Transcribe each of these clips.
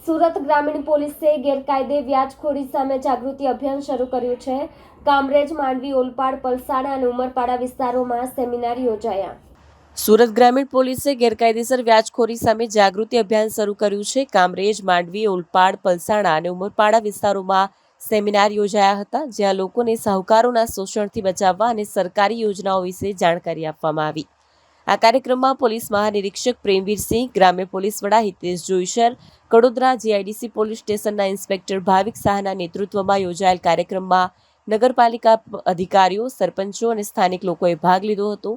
સુરત ગ્રામીણ પોલીસે ગેરકાયદે વ્યાજખોરી સામે જાગૃતિ અભિયાન શરૂ કર્યું છે। કામરેજ, માંડવી, ઓલપાડ, પલસાણા અને ઉમરપાડા વિસ્તારોમાં સેમિનાર યોજાયા। સુરત ગ્રામીણ પોલીસે ગેરકાયદેસર વ્યાજખોરી સામે જાગૃતિ અભિયાન શરૂ કર્યું છે। કામરેજ, માંડવી, ઓલપાડ, પલસાણા અને ઉમરપાડા વિસ્તારોમાં સેમિનાર યોજાયા હતા, જ્યાં લોકોને સાહુકારોના શોષણથી બચાવવા અને સરકારી યોજનાઓ વિશે જાણકારી આપવામાં આવી। આ કાર્યક્રમમાં પોલીસ મહાનિરીક્ષક પ્રેમવીરસિંહ, ગ્રામ્ય પોલીસ વડા હિતેશ જોઈસર, કડોદરા જીઆઈડીસી પોલીસ સ્ટેશનના ઇન્સ્પેક્ટર ભાવિક શાહના નેતૃત્વમાં યોજાયેલ કાર્યક્રમમાં નગરપાલિકા અધિકારીઓ, સરપંચો અને સ્થાનિક લોકોએ ભાગ લીધો હતો।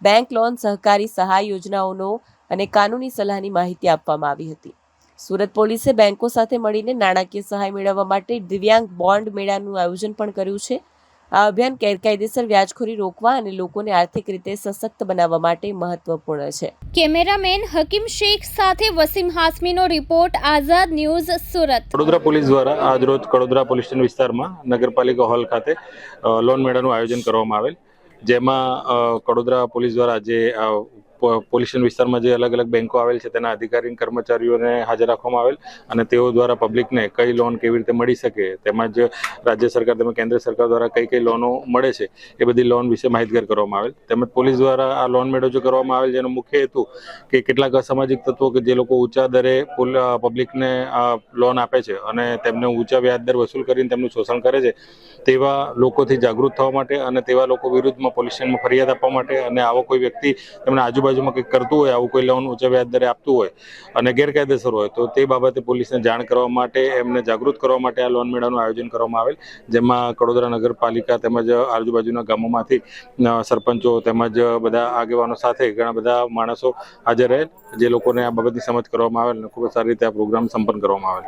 બેંક લોન, સહકારી સહાય યોજનાઓનો અને કાનૂની સલાહની માહિતી આપવામાં આવી હતી। સુરત પોલીસે બેંકો સાથે મળીને નાણાકીય સહાય મેળવવા માટે દિવ્યાંગ બોન્ડ મેળાનું આયોજન પણ કર્યું છે। આ અભિયાન ગેરકાયદેસર વ્યાજખોરી રોકવા અને લોકોને આર્થિક રીતે સશક્ત બનાવવા માટે મહત્વપૂર્ણ છે। કેમેરામેન હકીમ શેખ સાથે વસીમ હાસમીનો રિપોર્ટ, આઝાદ ન્યૂઝ, સુરત। કડોદરા પોલીસ દ્વારા આજરોજ કડોદરા પોલીસ સ્ટેશન વિસ્તારમાં નગરપાલિકા હોલ ખાતે લોન મેળાનું આયોજન કરવામાં આવેલ, જેમાં કડોદરા પોલીસ દ્વારા જે પોલીસ સ્ટેશન વિસ્તારમાં જે અલગ અલગ બેંકો આવેલ છે તેના અધિકારી કર્મચારીઓને હાજર રાખવામાં આવેલ અને તેઓ દ્વારા પબ્લિકને કઈ લોન કેવી રીતે મળી શકે, તેમજ રાજ્ય સરકાર તેમજ કેન્દ્ર સરકાર દ્વારા કઈ લોનો મળે છે એ બધી લોન વિશે માહિતગાર કરવામાં આવેલ। તેમજ પોલીસ દ્વારા આ લોન મેળો જો કરવામાં આવેલ, જેનો મુખ્ય હેતુ કે કેટલાક અસામાજિક તત્વો કે જે લોકો ઊંચા દરે પબ્લિકને લોન આપે છે અને તેમને ઊંચા વ્યાજ દર વસૂલ કરીને તેમનું શોષણ કરે છે, તેવા લોકોથી જાગૃત થવા માટે અને તેવા લોકો વિરુદ્ધમાં પોલીસ સ્ટેશનમાં ફરિયાદ આપવા માટે અને આવો કોઈ વ્યક્તિ તેમના આજુબાજુમાં કંઈક કરતું હોય, આવું કોઈ લોન ઊંચા વ્યાજ દરે આપતું હોય અને ગેરકાયદેસર હોય તો તે બાબતે પોલીસને જાણ કરવા માટે, એમને જાગૃત કરવા માટે આ લોન મેળાનું આયોજન કરવામાં આવેલ, જેમાં કડોદરા નગરપાલિકા તેમજ આજુબાજુના ગામોમાંથી સરપંચો તેમજ બધા આગેવાનો સાથે ઘણા બધા માણસો હાજર રહેલ, જે લોકોને આ બાબતની સમજ કરવામાં આવેલ અને ખૂબ જ સારી રીતે આ પ્રોગ્રામ સંપન્ન કરવામાં આવેલ।